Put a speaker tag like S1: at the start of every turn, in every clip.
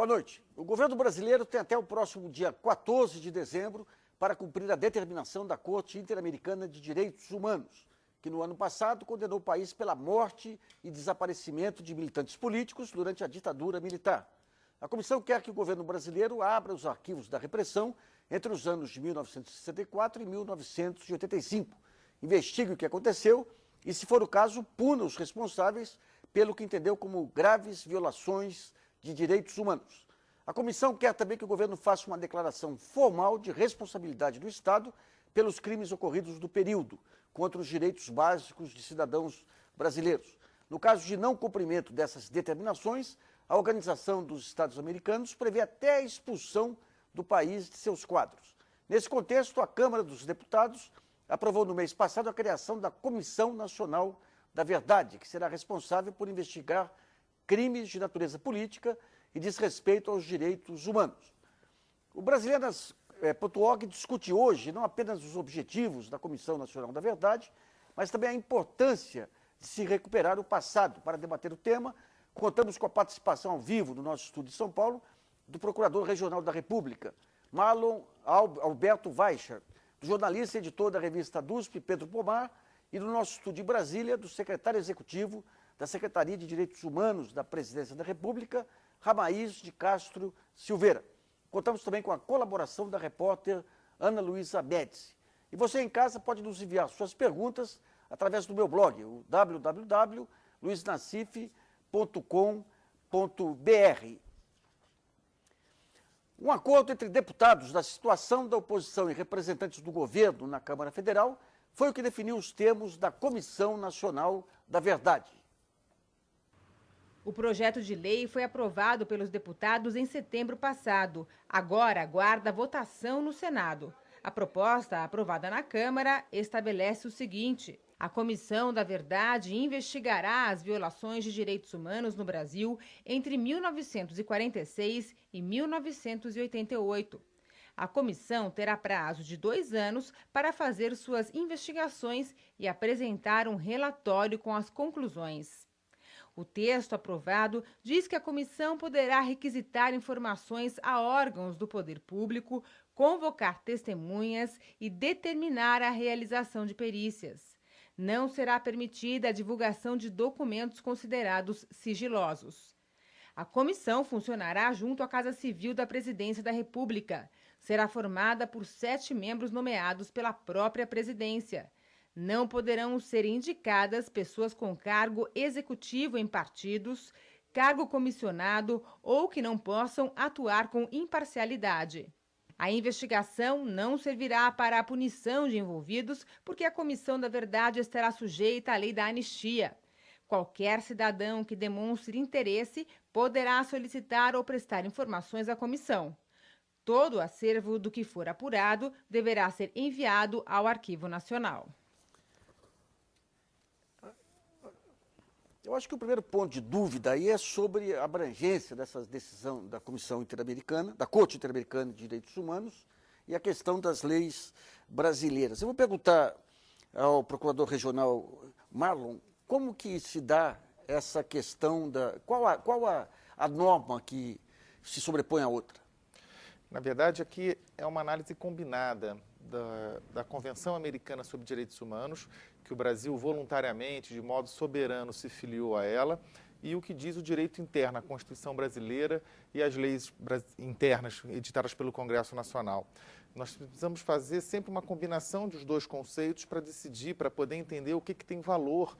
S1: Boa noite. O governo brasileiro tem até o próximo dia 14 de dezembro para cumprir a determinação da Corte Interamericana de Direitos Humanos, que no ano passado condenou o país pela morte e desaparecimento de militantes políticos durante a ditadura militar. A comissão quer que o governo brasileiro abra os arquivos da repressão entre os anos de 1964 e 1985, investigue o que aconteceu e, se for o caso, puna os responsáveis pelo que entendeu como graves violações de direitos humanos. A comissão quer também que o governo faça uma declaração formal de responsabilidade do Estado pelos crimes ocorridos no período contra os direitos básicos de cidadãos brasileiros. No caso de não cumprimento dessas determinações, a Organização dos Estados Americanos prevê até a expulsão do país de seus quadros. Nesse contexto, a Câmara dos Deputados aprovou no mês passado a criação da Comissão Nacional da Verdade, que será responsável por investigar crimes de natureza política e desrespeito aos direitos humanos. O Brasileiras.org discute hoje não apenas os objetivos da Comissão Nacional da Verdade, mas também a importância de se recuperar o passado. Para debater o tema, contamos com a participação ao vivo no nosso estúdio de São Paulo do Procurador Regional da República, Marlon Alberto Weichert, do jornalista e editor da revista DUSP, Pedro Pomar, e do nosso estúdio de Brasília, do secretário executivo da Secretaria de Direitos Humanos da Presidência da República, Ramaís de Castro Silveira. Contamos também com a colaboração da repórter Ana Luísa Médici. E você em casa pode nos enviar suas perguntas através do meu blog, o www.luisnassif.com.br. Um acordo entre deputados da situação da oposição e representantes do governo na Câmara Federal foi o que definiu os termos da Comissão Nacional da Verdade.
S2: O projeto de lei foi aprovado pelos deputados em setembro passado. Agora aguarda votação no Senado. A proposta, aprovada na Câmara, estabelece o seguinte: a Comissão da Verdade investigará as violações de direitos humanos no Brasil entre 1946 e 1988. A comissão terá prazo de 2 anos para fazer suas investigações e apresentar um relatório com as conclusões. O texto aprovado diz que a comissão poderá requisitar informações a órgãos do poder público, convocar testemunhas e determinar a realização de perícias. Não será permitida a divulgação de documentos considerados sigilosos. A comissão funcionará junto à Casa Civil da Presidência da República. Será formada por 7 membros nomeados pela própria presidência. Não poderão ser indicadas pessoas com cargo executivo em partidos, cargo comissionado ou que não possam atuar com imparcialidade. A investigação não servirá para a punição de envolvidos, porque a Comissão da Verdade estará sujeita à lei da anistia. Qualquer cidadão que demonstre interesse poderá solicitar ou prestar informações à comissão. Todo o acervo do que for apurado deverá ser enviado ao Arquivo Nacional.
S1: Eu acho que o primeiro ponto de dúvida aí é sobre a abrangência dessa decisão da Comissão Interamericana, da Corte Interamericana de Direitos Humanos e a questão das leis brasileiras. Eu vou perguntar ao Procurador Regional Marlon como que se dá essa questão qual a norma que se sobrepõe à outra?
S3: Na verdade, aqui é uma análise combinada da Convenção Americana sobre Direitos Humanos, que o Brasil voluntariamente, de modo soberano, se filiou a ela, e o que diz o direito interno, a Constituição brasileira e as leis internas editadas pelo Congresso Nacional. Nós precisamos fazer sempre uma combinação dos dois conceitos para decidir, para poder entender o que tem valor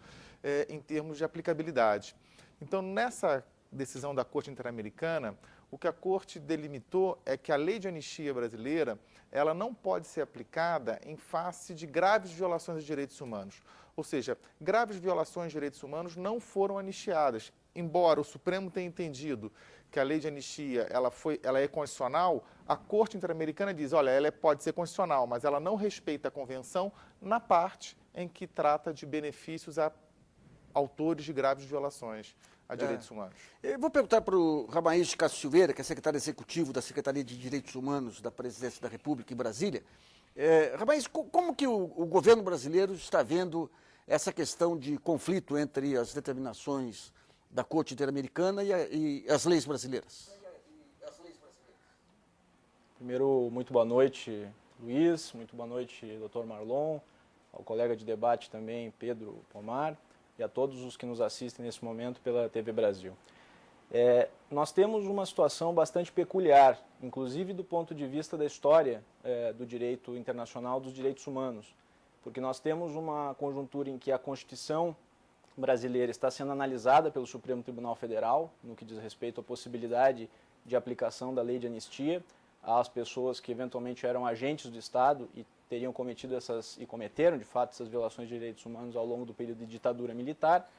S3: em termos de aplicabilidade. Então, nessa decisão da Corte Interamericana, o que a Corte delimitou é que a lei de anistia brasileira ela não pode ser aplicada em face de graves violações de direitos humanos. Ou seja, graves violações de direitos humanos não foram anistiadas. Embora o Supremo tenha entendido que a lei de anistia ela é constitucional, a Corte Interamericana diz, olha, ela pode ser constitucional, mas ela não respeita a Convenção na parte em que trata de benefícios a autores de graves violações a direitos humanos.
S1: Eu vou perguntar para o Ramaís de Castro Silveira, que é secretário executivo da Secretaria de Direitos Humanos da Presidência da República em Brasília. Ramaís, como que o governo brasileiro está vendo essa questão de conflito entre as determinações da Corte Interamericana e as leis brasileiras?
S4: Primeiro, muito boa noite, Luiz, muito boa noite, Dr. Marlon, ao colega de debate também, Pedro Pomar, e a todos os que nos assistem nesse momento pela TV Brasil. Nós temos uma situação bastante peculiar, inclusive do ponto de vista da história do direito internacional dos direitos humanos, porque nós temos uma conjuntura em que a Constituição brasileira está sendo analisada pelo Supremo Tribunal Federal, no que diz respeito à possibilidade de aplicação da lei de anistia às pessoas que eventualmente eram agentes do Estado e teriam cometido e cometeram, de fato, essas violações de direitos humanos ao longo do período de ditadura militar.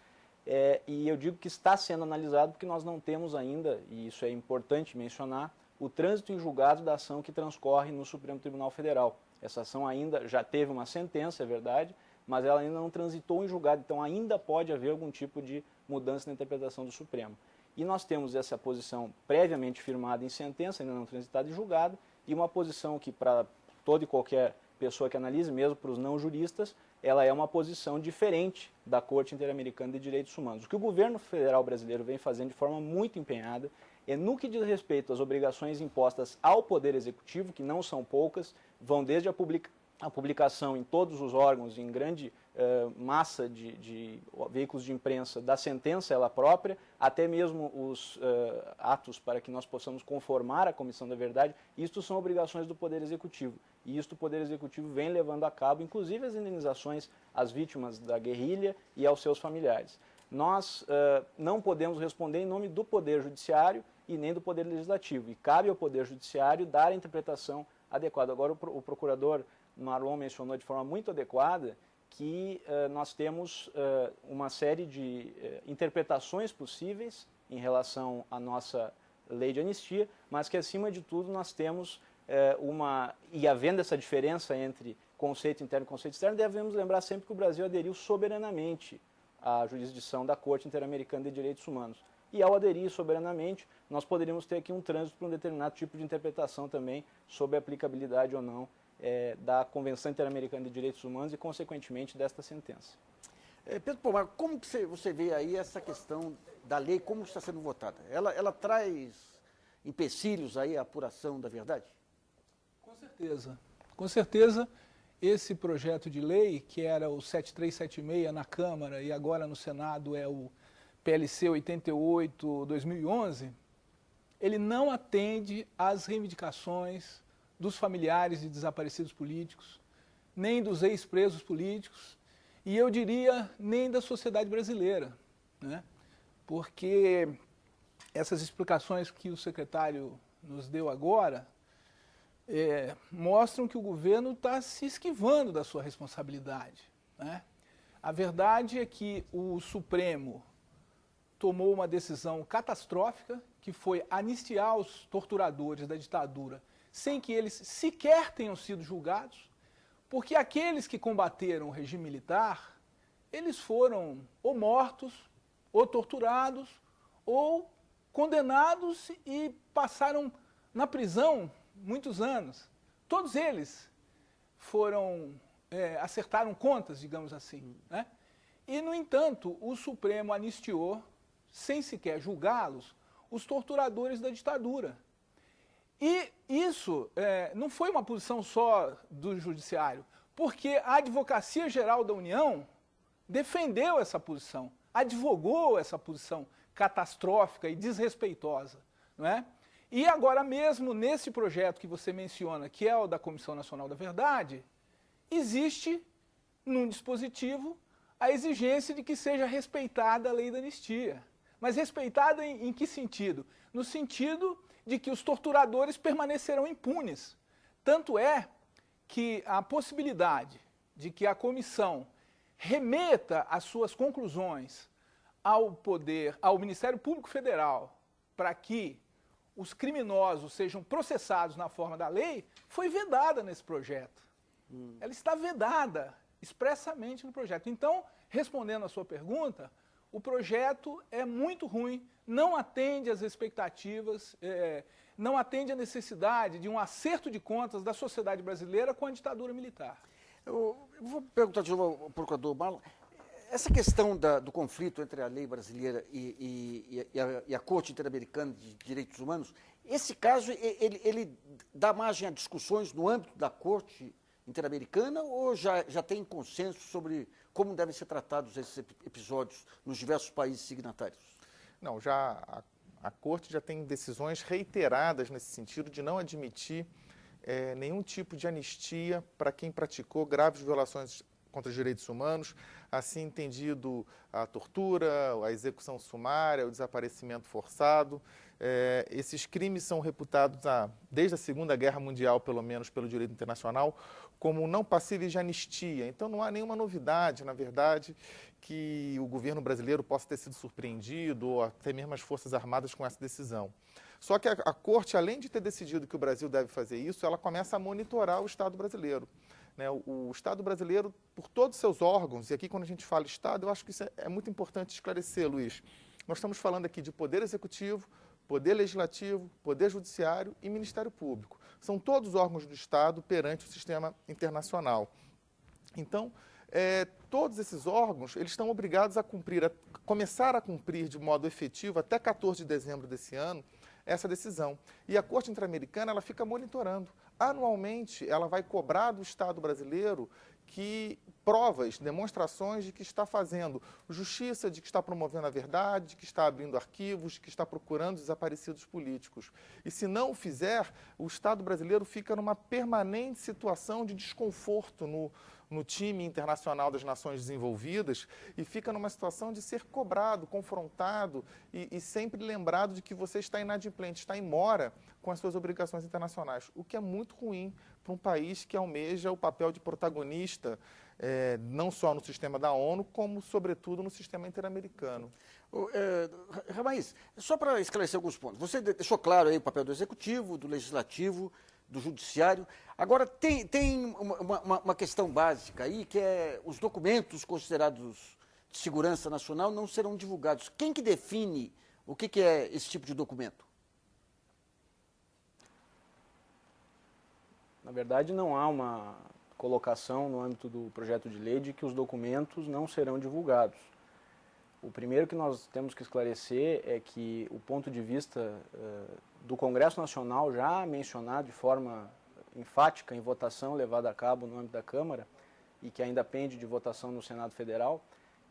S4: E eu digo que está sendo analisado porque nós não temos ainda, e isso é importante mencionar, o trânsito em julgado da ação que transcorre no Supremo Tribunal Federal. Essa ação ainda já teve uma sentença, é verdade, mas ela ainda não transitou em julgado, então ainda pode haver algum tipo de mudança na interpretação do Supremo. E nós temos essa posição previamente firmada em sentença, ainda não transitada em julgado, e uma posição que para toda e qualquer pessoa que analise, mesmo para os não juristas, ela é uma posição diferente da Corte Interamericana de Direitos Humanos. O que o governo federal brasileiro vem fazendo de forma muito empenhada é no que diz respeito às obrigações impostas ao Poder Executivo, que não são poucas, vão desde a publicação em todos os órgãos, em grande massa de veículos de imprensa, da sentença ela própria, até mesmo os atos para que nós possamos conformar a Comissão da Verdade. Isto são obrigações do Poder Executivo. E isto o Poder Executivo vem levando a cabo, inclusive as indenizações às vítimas da guerrilha e aos seus familiares. Nós não podemos responder em nome do Poder Judiciário e nem do Poder Legislativo. E cabe ao Poder Judiciário dar a interpretação adequada. Agora, o procurador Marlon mencionou de forma muito adequada que nós temos uma série de interpretações possíveis em relação à nossa lei de anistia, mas que, acima de tudo, nós temos e havendo essa diferença entre conceito interno e conceito externo, devemos lembrar sempre que o Brasil aderiu soberanamente à jurisdição da Corte Interamericana de Direitos Humanos. E ao aderir soberanamente, nós poderíamos ter aqui um trânsito para um determinado tipo de interpretação também sobre a aplicabilidade ou não da Convenção Interamericana de Direitos Humanos e, consequentemente, desta sentença.
S1: Pedro Pomar, como que você vê aí essa questão da lei, como está sendo votada? Ela traz empecilhos aí à apuração da verdade?
S5: Com certeza. Com certeza, esse projeto de lei, que era o 7376 na Câmara e agora no Senado é o PLC 88/2011, ele não atende às reivindicações dos familiares de desaparecidos políticos, nem dos ex-presos políticos, e eu diria nem da sociedade brasileira, né? Porque essas explicações que o secretário nos deu agora mostram que o governo está se esquivando da sua responsabilidade, né? A verdade é que o Supremo tomou uma decisão catastrófica, que foi anistiar os torturadores da ditadura sem que eles sequer tenham sido julgados, porque aqueles que combateram o regime militar, eles foram ou mortos, ou torturados, ou condenados e passaram na prisão muitos anos. Todos eles acertaram contas, digamos assim, né? E, no entanto, o Supremo anistiou, sem sequer julgá-los, os torturadores da ditadura. E isso não foi uma posição só do Judiciário, porque a Advocacia Geral da União defendeu essa posição, advogou essa posição catastrófica e desrespeitosa, não é? E agora mesmo, nesse projeto que você menciona, que é o da Comissão Nacional da Verdade, existe, num dispositivo, a exigência de que seja respeitada a lei da anistia. Mas respeitada em que sentido? No sentido de que os torturadores permanecerão impunes. Tanto é que a possibilidade de que a comissão remeta as suas conclusões ao Ministério Público Federal para que os criminosos sejam processados na forma da lei, foi vedada nesse projeto. Ela está vedada expressamente no projeto. Então, respondendo à sua pergunta, o projeto é muito ruim, não atende às expectativas, não atende à necessidade de um acerto de contas da sociedade brasileira com a ditadura militar.
S1: Eu vou perguntar de novo ao procurador Marlon, essa questão do conflito entre a lei brasileira e a Corte Interamericana de Direitos Humanos, Esse caso, ele dá margem a discussões no âmbito da Corte Interamericana ou já tem consenso sobre como devem ser tratados esses episódios nos diversos países signatários?
S3: Não, a Corte já tem decisões reiteradas nesse sentido de não admitir nenhum tipo de anistia para quem praticou graves violações contra os direitos humanos, assim entendido a tortura, a execução sumária, o desaparecimento forçado. Esses crimes são reputados, desde a Segunda Guerra Mundial, pelo menos pelo direito internacional, como não passíveis de anistia. Então não há nenhuma novidade, na verdade, que o governo brasileiro possa ter sido surpreendido, ou até mesmo as Forças Armadas com essa decisão. Só que a Corte, além de ter decidido que o Brasil deve fazer isso, ela começa a monitorar o Estado brasileiro. O Estado brasileiro, por todos os seus órgãos, e aqui quando a gente fala Estado, eu acho que isso é muito importante esclarecer, Luiz. Nós estamos falando aqui de Poder Executivo, Poder Legislativo, Poder Judiciário e Ministério Público. São todos órgãos do Estado perante o sistema internacional. Então, todos esses órgãos eles estão obrigados a começar a cumprir de modo efetivo, até 14 de dezembro desse ano, essa decisão. E a Corte Interamericana ela fica monitorando. Anualmente, ela vai cobrar do Estado brasileiro provas, demonstrações de que está fazendo justiça, de que está promovendo a verdade, de que está abrindo arquivos, de que está procurando desaparecidos políticos. E se não o fizer, o Estado brasileiro fica numa permanente situação de desconforto no time internacional das nações desenvolvidas e fica numa situação de ser cobrado, confrontado e sempre lembrado de que você está inadimplente, está em mora com as suas obrigações internacionais, o que é muito ruim para um país que almeja o papel de protagonista, não só no sistema da ONU, como, sobretudo, no sistema interamericano.
S1: Ramaiz, só para esclarecer alguns pontos, você deixou claro aí o papel do Executivo, do Legislativo, do Judiciário. Agora, tem uma questão básica aí, que é os documentos considerados de segurança nacional não serão divulgados. Quem que define o que é esse tipo de documento?
S4: Na verdade, não há uma colocação no âmbito do projeto de lei de que os documentos não serão divulgados. O primeiro que nós temos que esclarecer é que o ponto de vista do Congresso Nacional, já mencionado de forma enfática em votação levada a cabo no âmbito da Câmara e que ainda pende de votação no Senado Federal,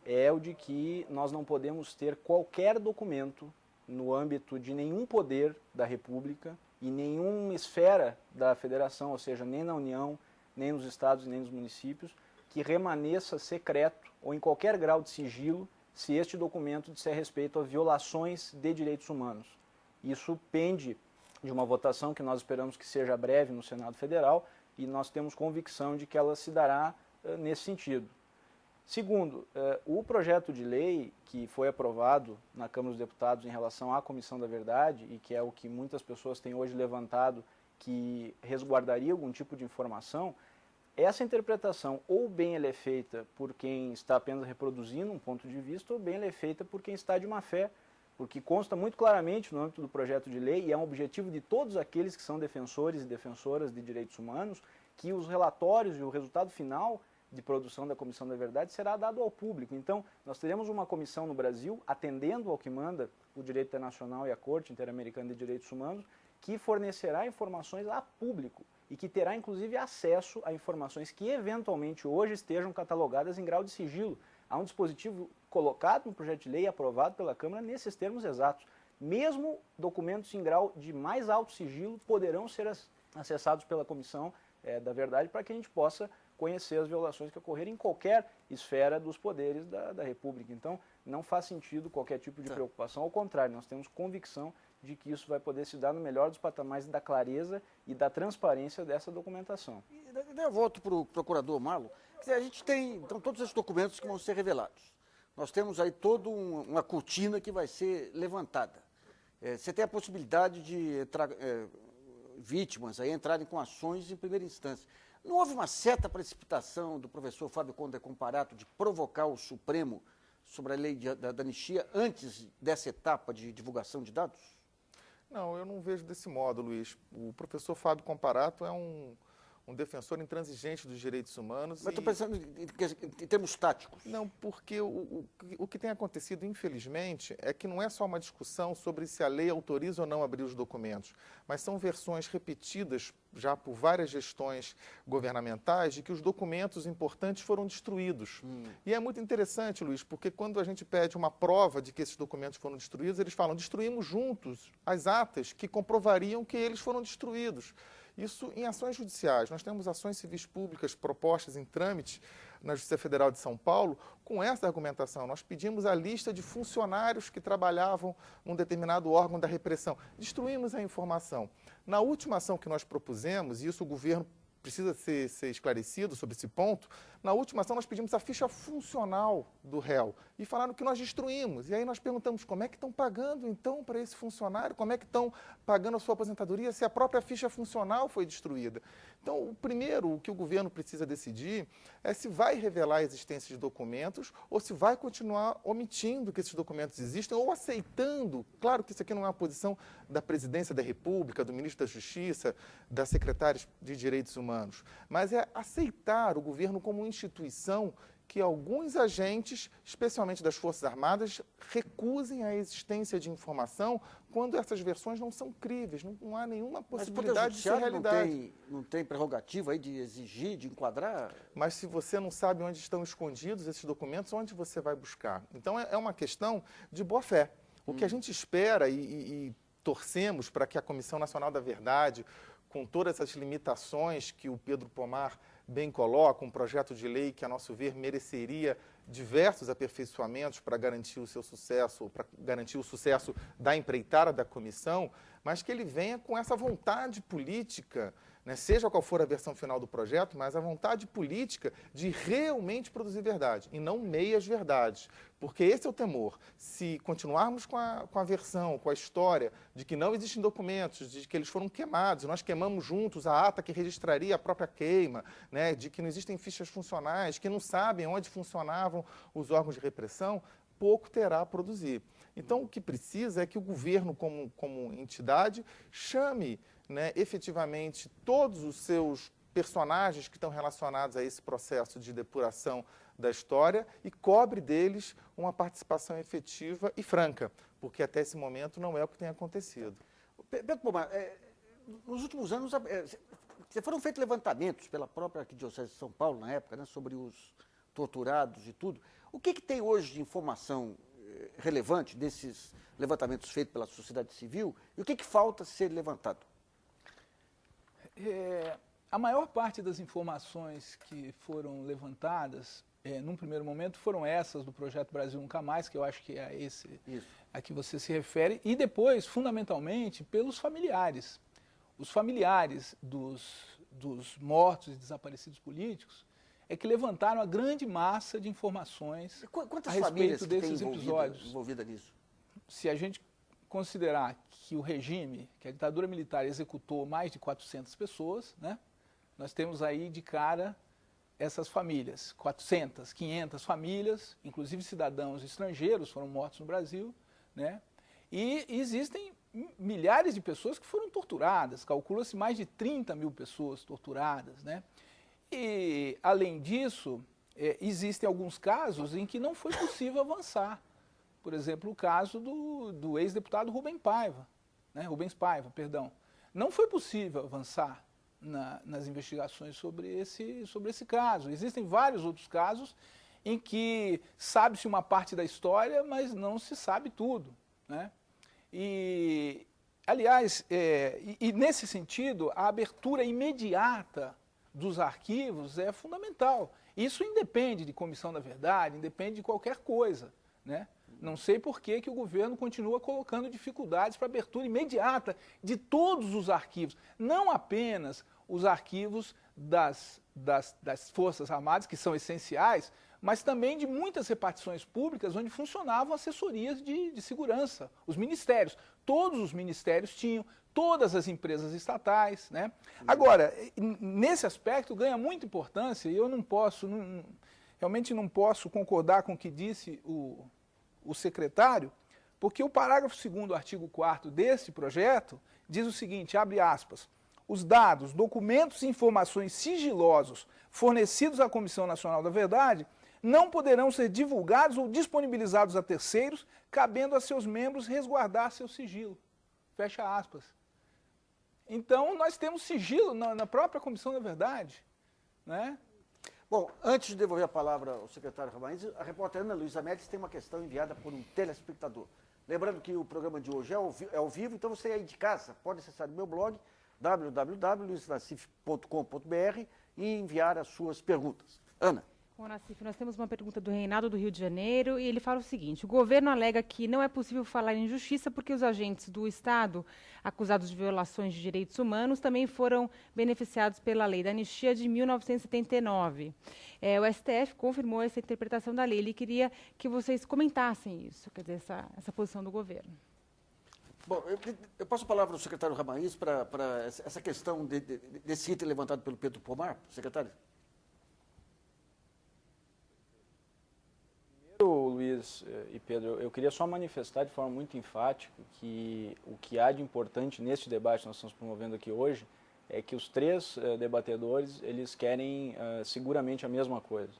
S4: é o de que nós não podemos ter qualquer documento no âmbito de nenhum poder da República e nenhuma esfera da Federação, ou seja, nem na União, nem nos estados, nem nos municípios, que remaneça secreto ou em qualquer grau de sigilo se este documento disser respeito a violações de direitos humanos. Isso pende de uma votação que nós esperamos que seja breve no Senado Federal e nós temos convicção de que ela se dará nesse sentido. Segundo, o projeto de lei que foi aprovado na Câmara dos Deputados em relação à Comissão da Verdade, e que é o que muitas pessoas têm hoje levantado, que resguardaria algum tipo de informação, essa interpretação ou bem ela é feita por quem está apenas reproduzindo um ponto de vista, ou bem ela é feita por quem está de má fé, porque consta muito claramente no âmbito do projeto de lei, e é um objetivo de todos aqueles que são defensores e defensoras de direitos humanos, que os relatórios e o resultado final de produção da Comissão da Verdade será dado ao público. Então, nós teremos uma comissão no Brasil, atendendo ao que manda o direito internacional e a Corte Interamericana de Direitos Humanos, que fornecerá informações a público e que terá, inclusive, acesso a informações que, eventualmente, hoje estejam catalogadas em grau de sigilo. Há um dispositivo colocado no projeto de lei e aprovado pela Câmara nesses termos exatos. Mesmo documentos em grau de mais alto sigilo poderão ser acessados pela Comissão da Verdade para que a gente possa conhecer as violações que ocorrerem em qualquer esfera dos poderes da República. Então, não faz sentido qualquer tipo de preocupação, ao contrário, nós temos convicção de que isso vai poder se dar no melhor dos patamares da clareza e da transparência dessa documentação.
S1: Eu volto para o procurador Marlon. A gente tem então, todos esses documentos que vão ser revelados. Nós temos aí toda uma cortina que vai ser levantada. Você tem a possibilidade de vítimas aí entrarem com ações em primeira instância. Não houve uma certa precipitação do professor Fábio Conde Comparato de provocar o Supremo sobre a lei da anistia antes dessa etapa de divulgação de dados?
S3: Não, eu não vejo desse modo, Luiz. O professor Fábio Comparato é um um defensor intransigente dos direitos humanos.
S1: Mas estou pensando em termos táticos.
S3: Não, porque o que tem acontecido, infelizmente, é que não é só uma discussão sobre se a lei autoriza ou não abrir os documentos, mas são versões repetidas já por várias gestões governamentais de que os documentos importantes foram destruídos. E é muito interessante, Luiz, porque quando a gente pede uma prova de que esses documentos foram destruídos, eles falam, destruímos juntos as atas que comprovariam que eles foram destruídos. Isso em ações judiciais. Nós temos ações civis públicas propostas em trâmite na Justiça Federal de São Paulo com essa argumentação. Nós pedimos a lista de funcionários que trabalhavam num determinado órgão da repressão. Destruímos a informação. Na última ação que nós propusemos, e isso o governo precisa ser esclarecido sobre esse ponto, na última ação nós pedimos a ficha funcional do réu e falaram que nós destruímos. E aí nós perguntamos como é que estão pagando então para esse funcionário, como é que estão pagando a sua aposentadoria se a própria ficha funcional foi destruída. Então, o que o governo precisa decidir é se vai revelar a existência de documentos ou se vai continuar omitindo que esses documentos existem ou aceitando. Claro que isso aqui não é uma posição da Presidência da República, do Ministro da Justiça, da Secretária de Direitos Humanos, mas é aceitar o governo como instituição que alguns agentes, especialmente das Forças Armadas, recusem a existência de informação quando essas versões não são críveis, não há nenhuma possibilidade de ser realidade.
S1: Não tem prerrogativa aí de exigir, de enquadrar?
S3: Mas se você não sabe onde estão escondidos esses documentos, onde você vai buscar? Então é uma questão de boa-fé. O que a gente espera e torcemos para que a Comissão Nacional da Verdade, com todas essas limitações que o Pedro Pomar bem coloca, um projeto de lei que, a nosso ver, mereceria diversos aperfeiçoamentos para garantir o seu sucesso, para garantir o sucesso da empreitada da comissão, mas que ele venha com essa vontade política, né, seja qual for a versão final do projeto, mas a vontade política de realmente produzir verdade, e não meias verdades. Porque esse é o temor. Se continuarmos com a versão, com a história de que não existem documentos, de que eles foram queimados, nós queimamos juntos a ata que registraria a própria queima, né, de que não existem fichas funcionais, que não sabem onde funcionavam os órgãos de repressão, pouco terá a produzir. Então, o que precisa é que o governo, como entidade, chame, né, efetivamente todos os seus personagens que estão relacionados a esse processo de depuração da história e cobre deles uma participação efetiva e franca, porque até esse momento não é o que tem acontecido.
S1: Pedro Pomar, nos últimos anos foram feitos levantamentos pela própria Arquidiocese de São Paulo, na época, né, sobre os torturados e tudo. O que tem hoje de informação relevante desses levantamentos feitos pela sociedade civil e o que falta ser levantado?
S5: A maior parte das informações que foram levantadas, num primeiro momento, foram essas do Projeto Brasil Nunca Mais, que eu acho que é esse a que você se refere, e depois, fundamentalmente, pelos familiares. Os familiares dos mortos e desaparecidos políticos é que levantaram a grande massa de informações a respeito desses episódios.
S1: Envolvida nisso?
S5: Se a gente considerar que o regime, que a ditadura militar executou mais de 400 pessoas, né, nós temos aí de cara essas famílias, 400, 500 famílias, inclusive cidadãos estrangeiros foram mortos no Brasil, né, e existem milhares de pessoas que foram torturadas, calcula-se mais de 30 mil pessoas torturadas, né, e além disso, existem alguns casos em que não foi possível avançar. Por exemplo, o caso do ex-deputado Rubens Paiva. Não foi possível avançar nas investigações sobre esse caso. Existem vários outros casos em que sabe-se uma parte da história, mas não se sabe tudo, né? E, aliás, nesse sentido, a abertura imediata dos arquivos é fundamental. Isso independe de Comissão da Verdade, independe de qualquer coisa, né? Não sei por que o governo continua colocando dificuldades para a abertura imediata de todos os arquivos, não apenas os arquivos das Forças Armadas, que são essenciais, mas também de muitas repartições públicas onde funcionavam assessorias de segurança, os ministérios. Todos os ministérios tinham, todas as empresas estatais, né? Agora, nesse aspecto ganha muita importância, e eu realmente não posso concordar com o que disse o secretário, porque o parágrafo 2º do artigo 4º desse projeto diz o seguinte, abre aspas, os dados, documentos e informações sigilosos fornecidos à Comissão Nacional da Verdade não poderão ser divulgados ou disponibilizados a terceiros, cabendo a seus membros resguardar seu sigilo. Fecha aspas. Então, nós temos sigilo na própria Comissão da Verdade, né?
S1: Bom, antes de devolver a palavra ao secretário Ramães, a repórter Ana Luísa Médici tem uma questão enviada por um telespectador. Lembrando que o programa de hoje é ao vivo, então você aí de casa pode acessar o meu blog, www.luisnacif.com.br, e enviar as suas perguntas. Ana.
S2: Bom, Nassif, nós temos uma pergunta do Reinaldo do Rio de Janeiro e ele fala o seguinte: o governo alega que não é possível falar em justiça porque os agentes do Estado acusados de violações de direitos humanos também foram beneficiados pela lei da anistia de 1979. O STF confirmou essa interpretação da lei. Ele queria que vocês comentassem isso, quer dizer, essa posição do governo.
S1: Bom, eu passo a palavra ao secretário Ramães para essa questão desse item levantado pelo Pedro Pomar, secretário.
S4: Luiz e Pedro, eu queria só manifestar de forma muito enfática que o que há de importante neste debate que nós estamos promovendo aqui hoje é que os três debatedores, eles querem seguramente a mesma coisa.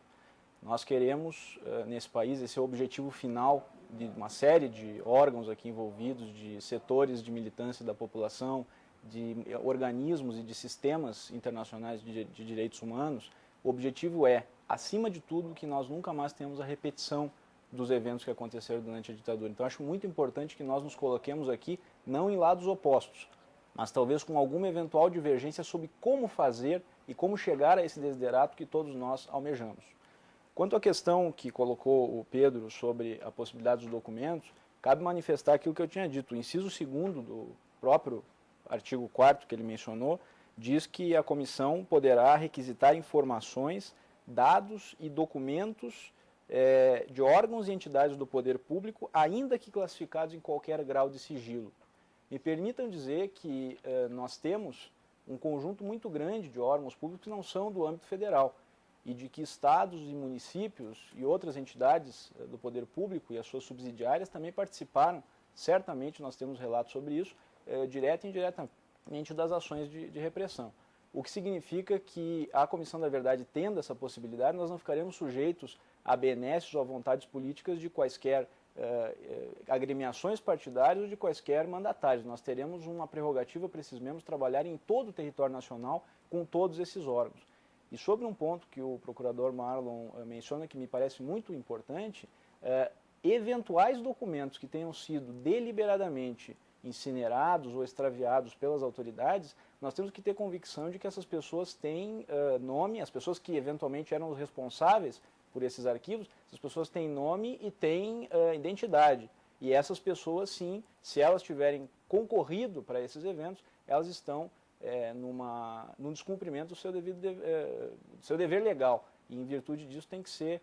S4: Nós queremos, nesse país, esse é o objetivo final de uma série de órgãos aqui envolvidos, de setores de militância da população, de organismos e de sistemas internacionais de direitos humanos. O objetivo é, acima de tudo, que nós nunca mais tenhamos a repetição dos eventos que aconteceram durante a ditadura. Então, acho muito importante que nós nos coloquemos aqui, não em lados opostos, mas talvez com alguma eventual divergência sobre como fazer e como chegar a esse desiderato que todos nós almejamos. Quanto à questão que colocou o Pedro sobre a possibilidade dos documentos, cabe manifestar aquilo que eu tinha dito. O inciso 2º do próprio artigo 4º que ele mencionou, diz que a comissão poderá requisitar informações, dados e documentos de órgãos e entidades do poder público, ainda que classificados em qualquer grau de sigilo. Me permitam dizer que nós temos um conjunto muito grande de órgãos públicos que não são do âmbito federal e de que estados e municípios e outras entidades do poder público e as suas subsidiárias também participaram. Certamente nós temos relatos sobre isso, direta e indiretamente das ações de repressão. O que significa que a Comissão da Verdade, tendo essa possibilidade, nós não ficaremos sujeitos a benesses ou a vontades políticas de quaisquer agremiações partidárias ou de quaisquer mandatários. Nós teremos uma prerrogativa para esses membros trabalhar em todo o território nacional com todos esses órgãos. E sobre um ponto que o procurador Marlon menciona, que me parece muito importante, eventuais documentos que tenham sido deliberadamente incinerados ou extraviados pelas autoridades, nós temos que ter convicção de que essas pessoas têm nome, as pessoas que eventualmente eram os responsáveis por esses arquivos, essas pessoas têm nome e têm identidade. E essas pessoas, sim, se elas tiverem concorrido para esses eventos, elas estão num descumprimento do seu dever legal. E, em virtude disso, tem que ser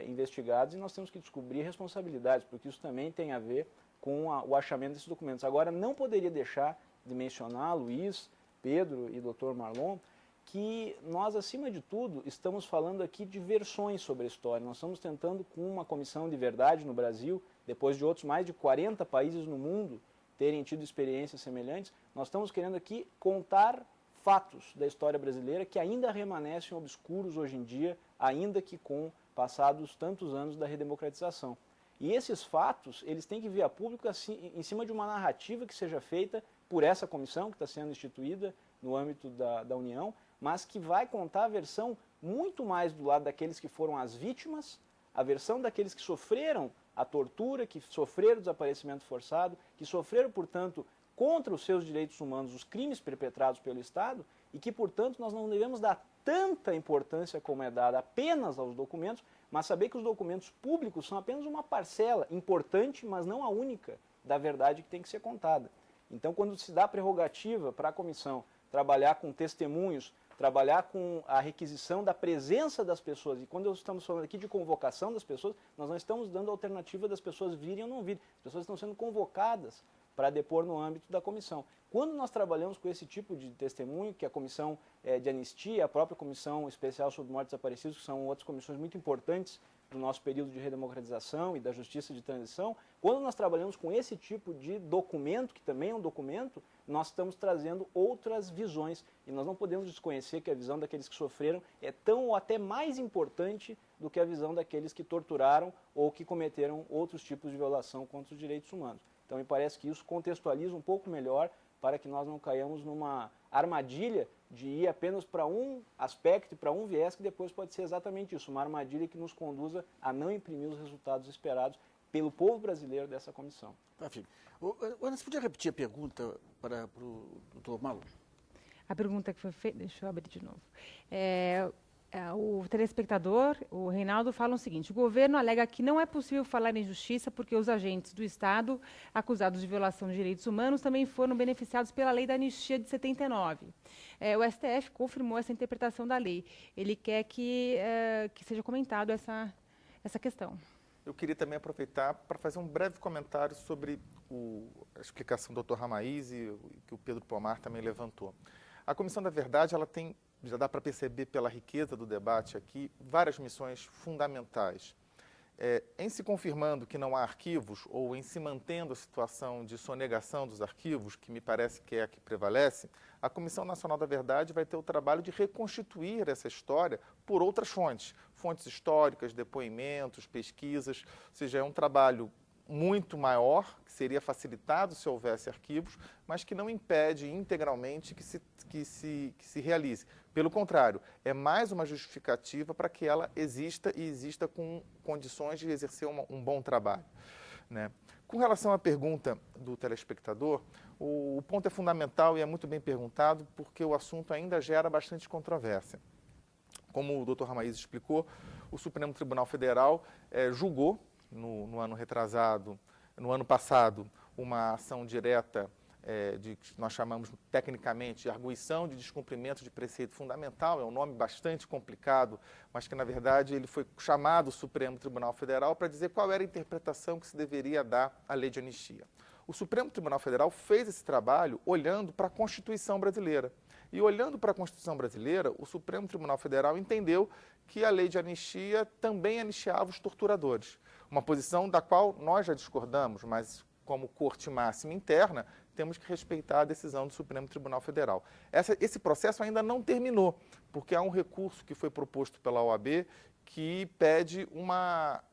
S4: investigados e nós temos que descobrir responsabilidades, porque isso também tem a ver com o achamento desses documentos. Agora, não poderia deixar de mencionar, Luiz, Pedro e Dr. Marlon, que nós, acima de tudo, estamos falando aqui de versões sobre a história. Nós estamos tentando, com uma comissão de verdade no Brasil, depois de outros mais de 40 países no mundo terem tido experiências semelhantes, nós estamos querendo aqui contar fatos da história brasileira que ainda remanescem obscuros hoje em dia, ainda que com passados tantos anos da redemocratização. E esses fatos, eles têm que vir a público assim, em cima de uma narrativa que seja feita por essa comissão que está sendo instituída no âmbito da União, mas que vai contar a versão muito mais do lado daqueles que foram as vítimas, a versão daqueles que sofreram a tortura, que sofreram o desaparecimento forçado, que sofreram, portanto, contra os seus direitos humanos, os crimes perpetrados pelo Estado, e que, portanto, nós não devemos dar tanta importância como é dada apenas aos documentos, mas saber que os documentos públicos são apenas uma parcela importante, mas não a única, da verdade que tem que ser contada. Então, quando se dá prerrogativa para a comissão trabalhar com testemunhos, trabalhar com a requisição da presença das pessoas, e quando estamos falando aqui de convocação das pessoas, nós não estamos dando a alternativa das pessoas virem ou não virem. As pessoas estão sendo convocadas para depor no âmbito da comissão. Quando nós trabalhamos com esse tipo de testemunho, que a comissão de anistia, a própria comissão especial sobre mortes desaparecidos, que são outras comissões muito importantes do nosso período de redemocratização e da justiça de transição, quando nós trabalhamos com esse tipo de documento, que também é um documento, nós estamos trazendo outras visões. E nós não podemos desconhecer que a visão daqueles que sofreram é tão ou até mais importante do que a visão daqueles que torturaram ou que cometeram outros tipos de violação contra os direitos humanos. Então, me parece que isso contextualiza um pouco melhor para que nós não caiamos numa armadilha de ir apenas para um aspecto e para um viés, que depois pode ser exatamente isso, uma armadilha que nos conduza a não imprimir os resultados esperados pelo povo brasileiro dessa comissão.
S1: Enfim, Ana, você podia repetir a pergunta para o doutor Marlon?
S2: A pergunta que foi feita, deixa eu abrir de novo. O telespectador, o Reinaldo, fala o seguinte: o governo alega que não é possível falar em justiça porque os agentes do Estado acusados de violação de direitos humanos também foram beneficiados pela lei da anistia de 79. O STF confirmou essa interpretação da lei. Ele quer que seja comentado essa questão.
S3: Eu queria também aproveitar para fazer um breve comentário sobre a explicação do Dr. Ramaiz e que o Pedro Pomar também levantou. A Comissão da Verdade, ela tem, já dá para perceber pela riqueza do debate aqui, várias missões fundamentais. Em se confirmando que não há arquivos, ou em se mantendo a situação de sonegação dos arquivos, que me parece que é a que prevalece, a Comissão Nacional da Verdade vai ter o trabalho de reconstituir essa história por outras fontes, fontes históricas, depoimentos, pesquisas, ou seja, é um trabalho muito maior, que seria facilitado se houvesse arquivos, mas que não impede integralmente que se realize. Pelo contrário, é mais uma justificativa para que ela exista e exista com condições de exercer um bom trabalho, né? Com relação à pergunta do telespectador, o ponto é fundamental e é muito bem perguntado porque o assunto ainda gera bastante controvérsia. Como o Dr. Ramaiz explicou, o Supremo Tribunal Federal julgou no ano passado, uma ação direta de que nós chamamos tecnicamente de arguição de descumprimento de preceito fundamental, é um nome bastante complicado, mas que na verdade ele foi chamado Supremo Tribunal Federal para dizer qual era a interpretação que se deveria dar à lei de anistia. O Supremo Tribunal Federal fez esse trabalho olhando para a Constituição brasileira. E olhando para a Constituição brasileira, o Supremo Tribunal Federal entendeu que a lei de anistia também anistiava os torturadores. Uma posição da qual nós já discordamos, mas como corte máxima interna, temos que respeitar a decisão do Supremo Tribunal Federal. Esse processo ainda não terminou, porque há um recurso que foi proposto pela OAB que pede uma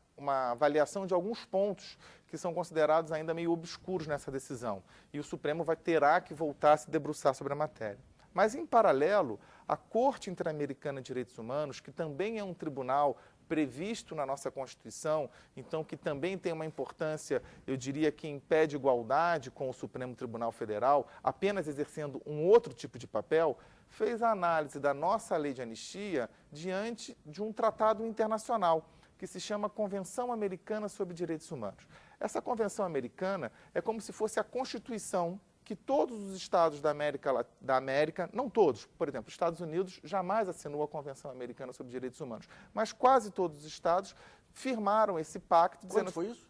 S3: avaliação de alguns pontos que são considerados ainda meio obscuros nessa decisão. E o Supremo terá que voltar a se debruçar sobre a matéria. Mas, em paralelo, a Corte Interamericana de Direitos Humanos, que também é um tribunal previsto na nossa Constituição, então que também tem uma importância, eu diria que impede igualdade com o Supremo Tribunal Federal, apenas exercendo um outro tipo de papel, fez a análise da nossa lei de anistia diante de um tratado internacional, que se chama Convenção Americana sobre Direitos Humanos. Essa Convenção Americana é como se fosse a Constituição que todos os estados da América, não todos, por exemplo, os Estados Unidos jamais assinou a Convenção Americana sobre Direitos Humanos, mas quase todos os estados firmaram esse pacto.
S1: Quando foi isso?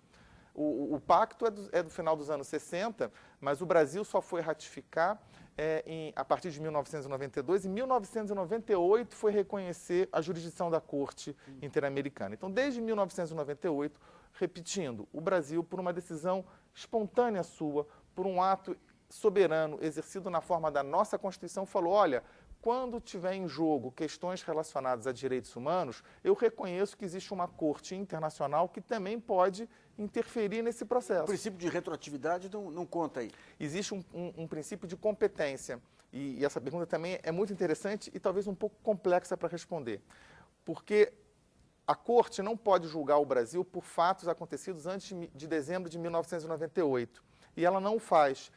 S3: O pacto é do final dos anos 60, mas o Brasil só foi ratificar a partir de 1992. Em 1998 foi reconhecer a jurisdição da Corte Interamericana. Então, desde 1998, repetindo, o Brasil, por uma decisão espontânea sua, por um ato soberano exercido na forma da nossa Constituição, falou: olha, quando tiver em jogo questões relacionadas a direitos humanos, eu reconheço que existe uma corte internacional que também pode interferir nesse processo.
S1: O princípio de retroatividade não conta aí.
S3: Existe um princípio de competência, e essa pergunta também é muito interessante e talvez um pouco complexa para responder, porque a Corte não pode julgar o Brasil por fatos acontecidos antes de dezembro de 1998, e ela não o faz.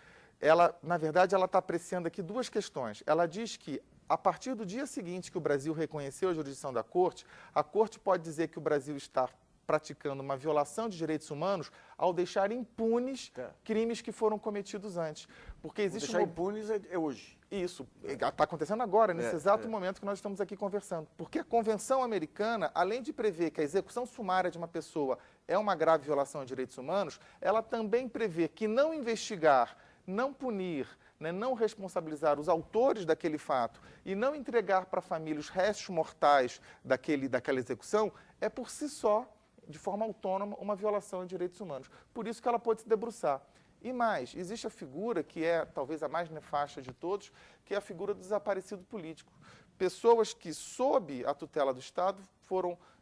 S3: Na verdade, ela está apreciando aqui duas questões. Ela diz que, a partir do dia seguinte que o Brasil reconheceu a jurisdição da Corte, a Corte pode dizer que o Brasil está praticando uma violação de direitos humanos ao deixar impunes crimes que foram cometidos antes. Porque existe
S1: deixar impunes é hoje.
S3: Isso, está acontecendo agora, nesse exato momento que nós estamos aqui conversando. Porque a Convenção Americana, além de prever que a execução sumária de uma pessoa é uma grave violação de direitos humanos, ela também prevê que não investigar, não punir, né, não responsabilizar os autores daquele fato e não entregar para a família os restos mortais daquela execução, é por si só de forma autônoma, uma violação de direitos humanos. Por isso que ela pôde se debruçar. E mais, existe a figura que é talvez a mais nefasta de todos, que é a figura do desaparecido político. Pessoas que, sob a tutela do Estado,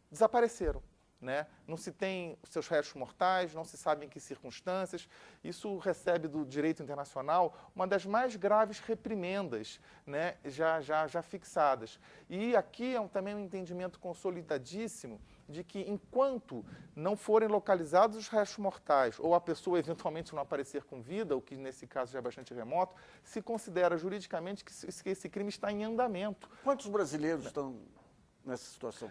S3: desapareceram. Né? Não se tem seus restos mortais, não se sabe em que circunstâncias. Isso recebe do direito internacional uma das mais graves reprimendas, né? já fixadas. E aqui é também um entendimento consolidadíssimo de que enquanto não forem localizados os restos mortais ou a pessoa eventualmente não aparecer com vida, o que nesse caso já é bastante remoto, se considera juridicamente que esse crime está em andamento.
S1: Quantos brasileiros estão nessa situação?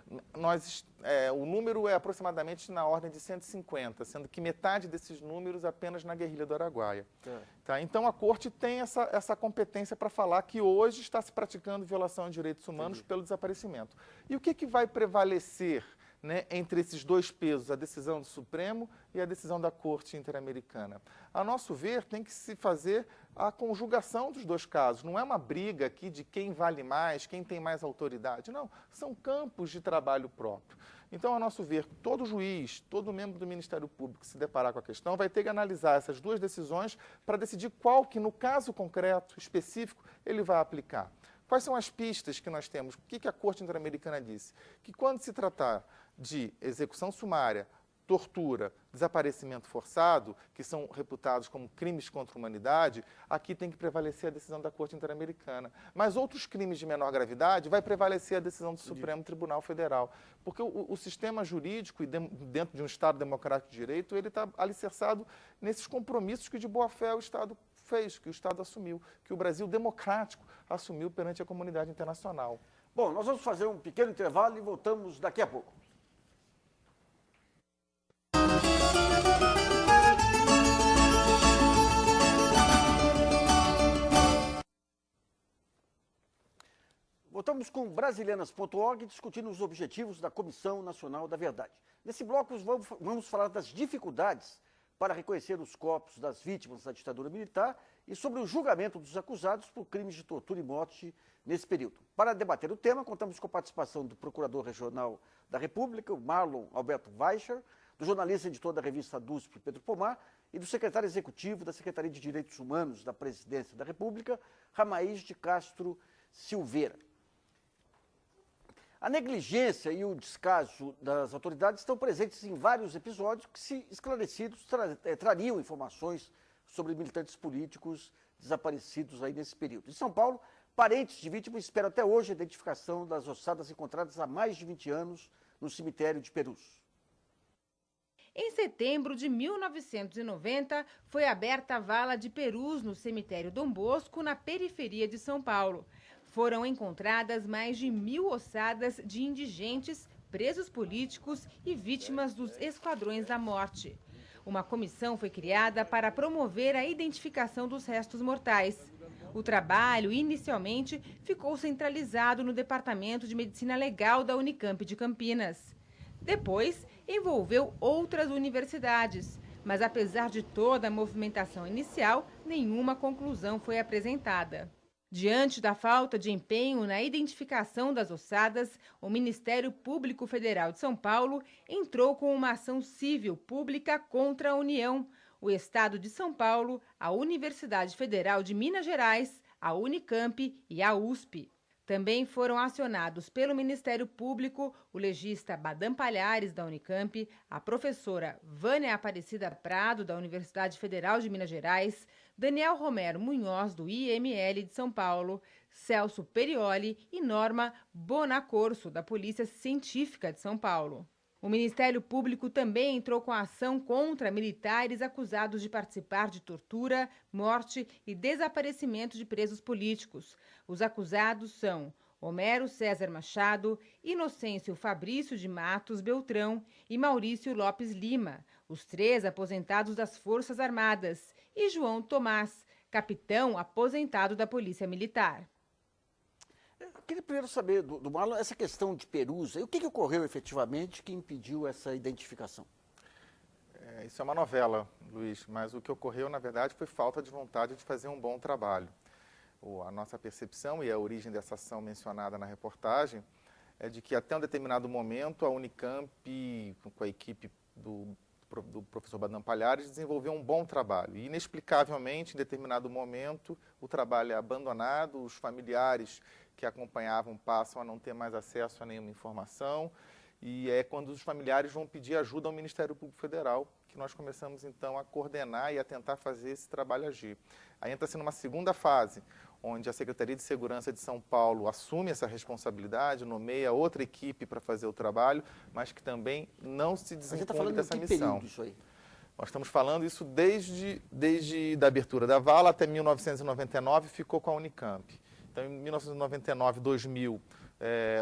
S3: O número é aproximadamente na ordem de 150, sendo que metade desses números apenas na guerrilha do Araguaia. Tá? Então, a Corte tem essa competência para falar que hoje está se praticando violação de direitos humanos pelo desaparecimento. E o que vai prevalecer, né, entre esses dois pesos, a decisão do Supremo e a decisão da Corte Interamericana? A nosso ver, tem que se fazer a conjugação dos dois casos. Não é uma briga aqui de quem vale mais, quem tem mais autoridade. Não, são campos de trabalho próprio. Então, a nosso ver, todo juiz, todo membro do Ministério Público que se deparar com a questão vai ter que analisar essas duas decisões para decidir qual que, no caso concreto, específico, ele vai aplicar. Quais são as pistas que nós temos? O que a Corte Interamericana disse? Que quando se tratar de execução sumária, tortura, desaparecimento forçado, que são reputados como crimes contra a humanidade, aqui tem que prevalecer a decisão da Corte Interamericana. Mas outros crimes de menor gravidade vai prevalecer a decisão do Supremo Tribunal Federal. Porque o sistema jurídico, dentro de um Estado democrático de direito, ele está alicerçado nesses compromissos que de boa fé o Estado fez, que o Estado assumiu, que o Brasil democrático assumiu perante a comunidade internacional.
S1: Bom, nós vamos fazer um pequeno intervalo e voltamos daqui a pouco. Voltamos com brasilianas.org discutindo os objetivos da Comissão Nacional da Verdade. Nesse bloco vamos falar das dificuldades para reconhecer os corpos das vítimas da ditadura militar e sobre o julgamento dos acusados por crimes de tortura e morte nesse período. Para debater o tema, contamos com a participação do Procurador Regional da República, o Marlon Alberto Weicher, do jornalista e editor da revista DUSP, Pedro Pomar, e do secretário executivo da Secretaria de Direitos Humanos da Presidência da República, Ramaís de Castro Silveira. A negligência e o descaso das autoridades estão presentes em vários episódios que, se esclarecidos, trariam informações sobre militantes políticos desaparecidos aí nesse período. Em São Paulo, parentes de vítimas esperam até hoje a identificação das ossadas encontradas há mais de 20 anos no cemitério de Perus.
S2: Em setembro de 1990, foi aberta a vala de Perus no cemitério Dom Bosco, na periferia de São Paulo. Foram encontradas mais de 1.000 ossadas de indigentes, presos políticos e vítimas dos esquadrões da morte. Uma comissão foi criada para promover a identificação dos restos mortais. O trabalho, inicialmente, ficou centralizado no Departamento de Medicina Legal da Unicamp de Campinas. Depois, envolveu outras universidades, mas apesar de toda a movimentação inicial, nenhuma conclusão foi apresentada. Diante da falta de empenho na identificação das ossadas, o Ministério Público Federal de São Paulo entrou com uma ação civil pública contra a União, o Estado de São Paulo, a Universidade Federal de Minas Gerais, a Unicamp e a USP. Também foram acionados pelo Ministério Público o legista Badam Palhares, da Unicamp, a professora Vânia Aparecida Prado, da Universidade Federal de Minas Gerais, Daniel Romero Munhoz, do IML de São Paulo, Celso Perioli e Norma Bonacorso, da Polícia Científica de São Paulo. O Ministério Público também entrou com a ação contra militares acusados de participar de tortura, morte e desaparecimento de presos políticos. Os acusados são Homero César Machado, Inocêncio Fabrício de Matos Beltrão e Maurício Lopes Lima, os 3 aposentados das Forças Armadas, e João Tomás, capitão aposentado da Polícia Militar.
S1: Eu queria primeiro saber do Marlon essa questão de Perus. E o que ocorreu efetivamente que impediu essa identificação?
S3: Isso é uma novela, Luiz, mas o que ocorreu, na verdade, foi falta de vontade de fazer um bom trabalho. A nossa percepção e a origem dessa ação mencionada na reportagem é de que até um determinado momento a Unicamp, com a equipe do professor Badam Palhares, desenvolveu um bom trabalho. E, inexplicavelmente, em determinado momento, o trabalho é abandonado, os familiares que acompanhavam passam a não ter mais acesso a nenhuma informação, e é quando os familiares vão pedir ajuda ao Ministério Público Federal que nós começamos, então, a coordenar e a tentar fazer esse trabalho agir. Aí entra-se numa segunda fase, onde a Secretaria de Segurança de São Paulo assume essa responsabilidade, nomeia outra equipe para fazer o trabalho, mas que também não se desenvolve dessa missão.
S1: Isso aí?
S3: Nós estamos falando isso desde a abertura da Vala até 1999, ficou com a Unicamp. Então, em 1999, 2000,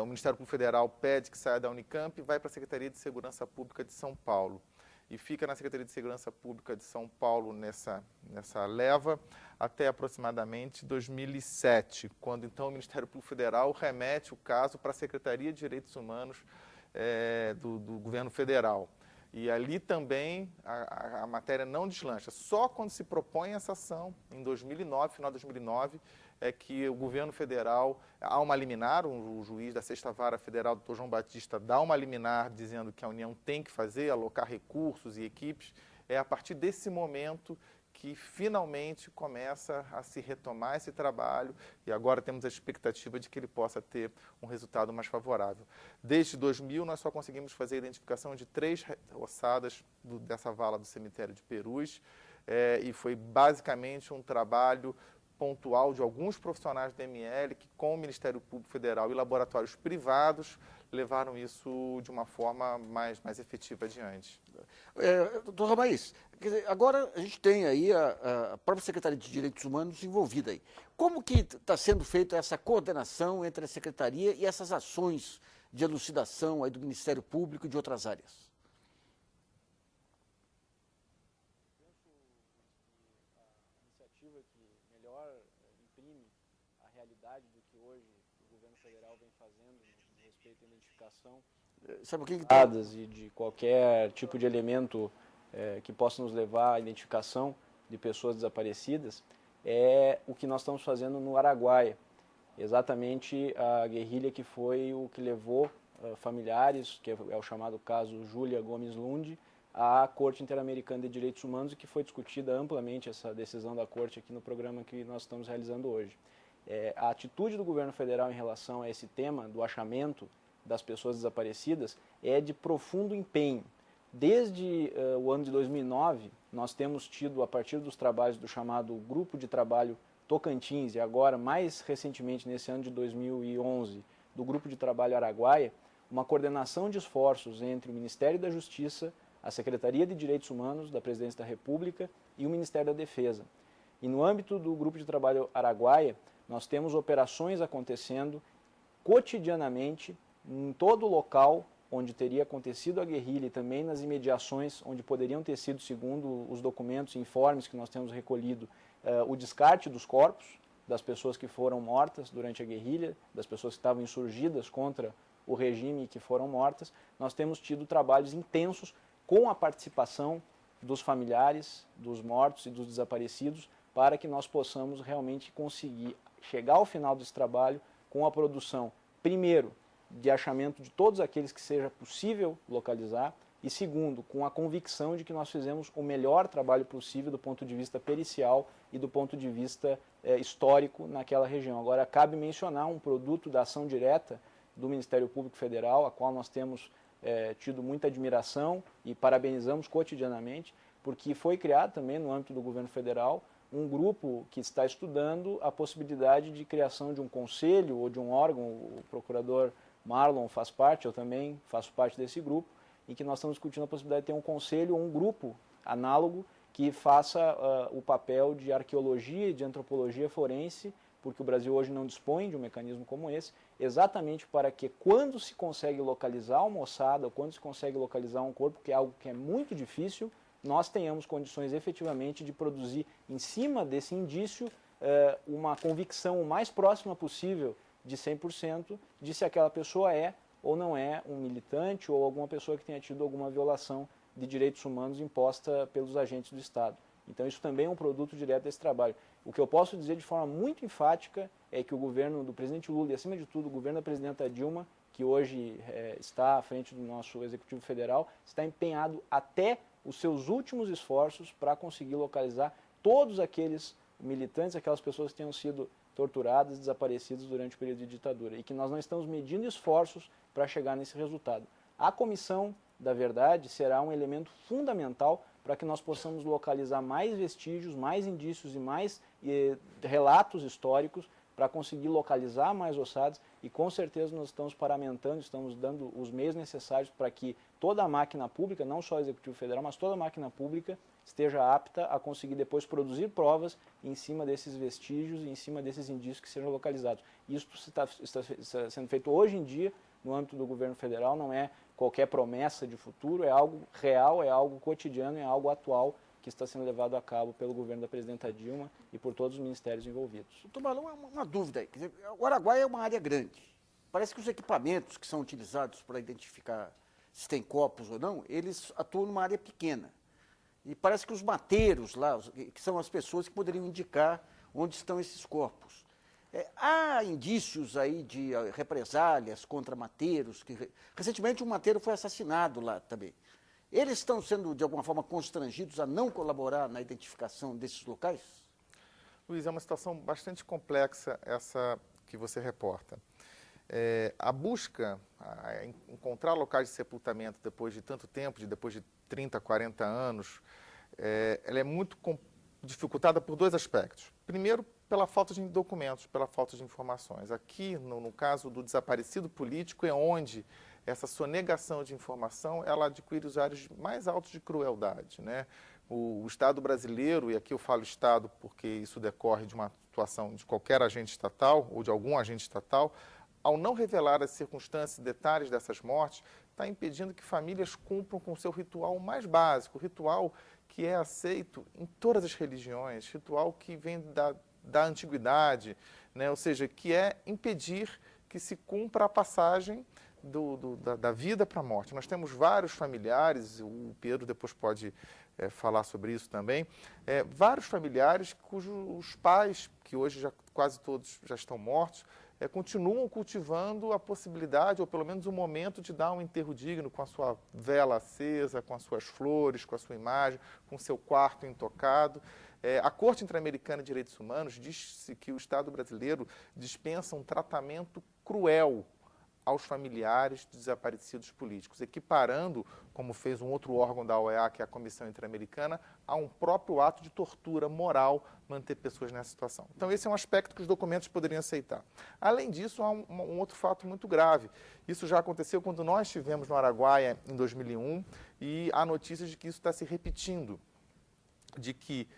S3: o Ministério Público Federal pede que saia da Unicamp e vai para a Secretaria de Segurança Pública de São Paulo. E fica na Secretaria de Segurança Pública de São Paulo nessa leva até aproximadamente 2007, quando então o Ministério Público Federal remete o caso para a Secretaria de Direitos Humanos do Governo Federal. E ali também a matéria não deslancha. Só quando se propõe essa ação, em 2009, final de 2009, é que o governo federal, há uma liminar, o juiz da 6ª Vara Federal, Dr. João Batista, dá uma liminar dizendo que a União tem que fazer, alocar recursos e equipes. É a partir desse momento que finalmente começa a se retomar esse trabalho e agora temos a expectativa de que ele possa ter um resultado mais favorável. Desde 2000, nós só conseguimos fazer a identificação de 3 ossadas dessa vala do cemitério de Perus e foi basicamente um trabalho pontual de alguns profissionais do ML que, com o Ministério Público Federal e laboratórios privados, levaram isso de uma forma mais efetiva adiante.
S1: Doutor Ramaiz, agora a gente tem aí a própria Secretaria de Direitos Humanos envolvida aí. Como que está sendo feita essa coordenação entre a Secretaria e essas ações de elucidação aí do Ministério Público e de outras áreas?
S4: Que melhor imprime a realidade do que hoje o governo federal vem fazendo no respeito à identificação e de qualquer tipo de elemento que possa nos levar à identificação de pessoas desaparecidas, é o que nós estamos fazendo no Araguaia. Exatamente a guerrilha que foi o que levou familiares, que é o chamado caso Júlia Gomes Lund, à Corte Interamericana de Direitos Humanos, e que foi discutida amplamente essa decisão da Corte aqui no programa que nós estamos realizando hoje. A atitude do governo federal em relação a esse tema do achamento das pessoas desaparecidas é de profundo empenho. Desde o ano de 2009, nós temos tido, a partir dos trabalhos do chamado Grupo de Trabalho Tocantins, e agora, mais recentemente, nesse ano de 2011, do Grupo de Trabalho Araguaia, uma coordenação de esforços entre o Ministério da Justiça, a Secretaria de Direitos Humanos da Presidência da República e o Ministério da Defesa. E no âmbito do Grupo de Trabalho Araguaia, nós temos operações acontecendo cotidianamente em todo o local onde teria acontecido a guerrilha e também nas imediações onde poderiam ter sido, segundo os documentos e informes que nós temos recolhido, o descarte dos corpos das pessoas que foram mortas durante a guerrilha, das pessoas que estavam insurgidas contra o regime e que foram mortas. Nós temos tido trabalhos intensos com a participação dos familiares, dos mortos e dos desaparecidos, para que nós possamos realmente conseguir chegar ao final desse trabalho com a produção, primeiro, de achamento de todos aqueles que seja possível localizar, e segundo, com a convicção de que nós fizemos o melhor trabalho possível do ponto de vista pericial e do ponto de vista histórico naquela região. Agora, cabe mencionar um produto da ação direta do Ministério Público Federal, a qual nós temos tido muita admiração e parabenizamos cotidianamente, porque foi criado também no âmbito do governo federal um grupo que está estudando a possibilidade de criação de um conselho ou de um órgão. O procurador Marlon faz parte, eu também faço parte desse grupo, em que nós estamos discutindo a possibilidade de ter um conselho ou um grupo análogo que faça o papel de arqueologia e de antropologia forense, porque o Brasil hoje não dispõe de um mecanismo como esse, exatamente para que, quando se consegue localizar uma ossada, ou quando se consegue localizar um corpo, que é algo que é muito difícil, nós tenhamos condições efetivamente de produzir, em cima desse indício, uma convicção o mais próxima possível de 100% de se aquela pessoa é ou não é um militante ou alguma pessoa que tenha tido alguma violação de direitos humanos imposta pelos agentes do Estado. Então isso também é um produto direto desse trabalho. O que eu posso dizer de forma muito enfática é que o governo do presidente Lula e, acima de tudo, o governo da presidenta Dilma que hoje está à frente do nosso Executivo Federal, está empenhado até os seus últimos esforços para conseguir localizar todos aqueles militantes, aquelas pessoas que tenham sido torturadas, desaparecidas durante o período de ditadura, e que nós não estamos medindo esforços para chegar nesse resultado. A Comissão da Verdade será um elemento fundamental para que nós possamos localizar mais vestígios, mais indícios e mais relatos históricos para conseguir localizar mais ossadas, e com certeza nós estamos paramentando, estamos dando os meios necessários para que toda a máquina pública, não só o Executivo Federal, mas toda a máquina pública esteja apta a conseguir depois produzir provas em cima desses vestígios e em cima desses indícios que sejam localizados. Isso está sendo feito hoje em dia no âmbito do governo federal, não é qualquer promessa de futuro, é algo real, é algo cotidiano, é algo atual que está sendo levado a cabo pelo governo da presidenta Dilma e por todos os ministérios envolvidos.
S1: Doutor Marlon, uma dúvida aí. Quer dizer, o Araguaia é uma área grande. Parece que os equipamentos que são utilizados para identificar se tem corpos ou não, eles atuam numa área pequena. E parece que os mateiros lá, que são as pessoas que poderiam indicar onde estão esses corpos. Há indícios aí de represálias contra mateiros. Recentemente um mateiro foi assassinado lá também. Eles estão sendo, de alguma forma, constrangidos a não colaborar na identificação desses locais?
S3: Luiz, é uma situação bastante complexa essa que você reporta. A busca a encontrar locais de sepultamento depois de tanto tempo, depois de 30, 40 anos, ela é muito dificultada por dois aspectos. Primeiro, pela falta de documentos, pela falta de informações. Aqui, no caso do desaparecido político, é onde essa sonegação de informação ela adquire os ares mais altos de crueldade, né? O Estado brasileiro, e aqui eu falo Estado porque isso decorre de uma atuação de qualquer agente estatal ou de algum agente estatal, ao não revelar as circunstâncias e detalhes dessas mortes, está impedindo que famílias cumpram com o seu ritual mais básico, ritual que é aceito em todas as religiões, ritual que vem da antiguidade, né? Ou seja, que é impedir que se cumpra a passagem da vida para a morte. Nós temos vários familiares, o Pedro depois pode falar sobre isso também, vários familiares cujos pais, que hoje já quase todos já estão mortos, continuam cultivando a possibilidade, ou pelo menos o momento de dar um enterro digno com a sua vela acesa, com as suas flores, com a sua imagem, com o seu quarto intocado. A Corte Interamericana de Direitos Humanos diz que o Estado brasileiro dispensa um tratamento cruel aos familiares de desaparecidos políticos, equiparando, como fez um outro órgão da OEA, que é a Comissão Interamericana, a um próprio ato de tortura moral manter pessoas nessa situação. Então, esse é um aspecto que os documentos poderiam aceitar. Além disso, há um outro fato muito grave. Isso já aconteceu quando nós estivemos no Araguaia, em 2001, e há notícias de que isso está se repetindo, de que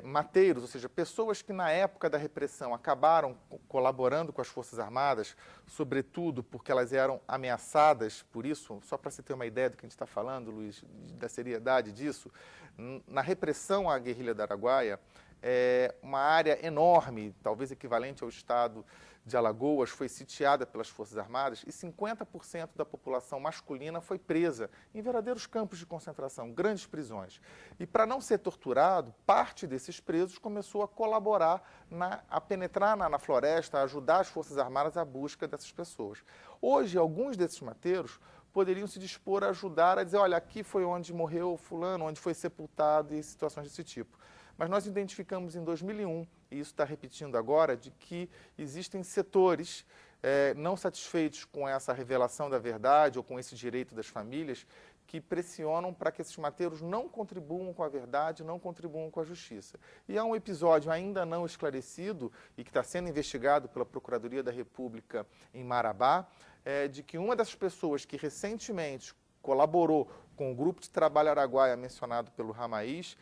S3: mateiros, ou seja, pessoas que na época da repressão acabaram colaborando com as Forças Armadas, sobretudo porque elas eram ameaçadas por isso, só para você ter uma ideia do que a gente está falando, Luiz, da seriedade disso, na repressão à guerrilha do Araguaia, uma área enorme, talvez equivalente ao estado de Alagoas, foi sitiada pelas Forças Armadas e 50% da população masculina foi presa em verdadeiros campos de concentração, grandes prisões. E para não ser torturado, parte desses presos começou a colaborar, a penetrar na floresta, a ajudar as Forças Armadas à busca dessas pessoas. Hoje, alguns desses mateiros poderiam se dispor a ajudar a dizer, olha, aqui foi onde morreu fulano, onde foi sepultado e situações desse tipo. Mas nós identificamos em 2001, e isso está repetindo agora, de que existem setores não satisfeitos com essa revelação da verdade ou com esse direito das famílias que pressionam para que esses mateiros não contribuam com a verdade, não contribuam com a justiça. E há um episódio ainda não esclarecido e que está sendo investigado pela Procuradoria da República em Marabá, de que uma dessas pessoas que recentemente colaborou com o grupo de trabalho Araguaia mencionado pelo Ramaiz,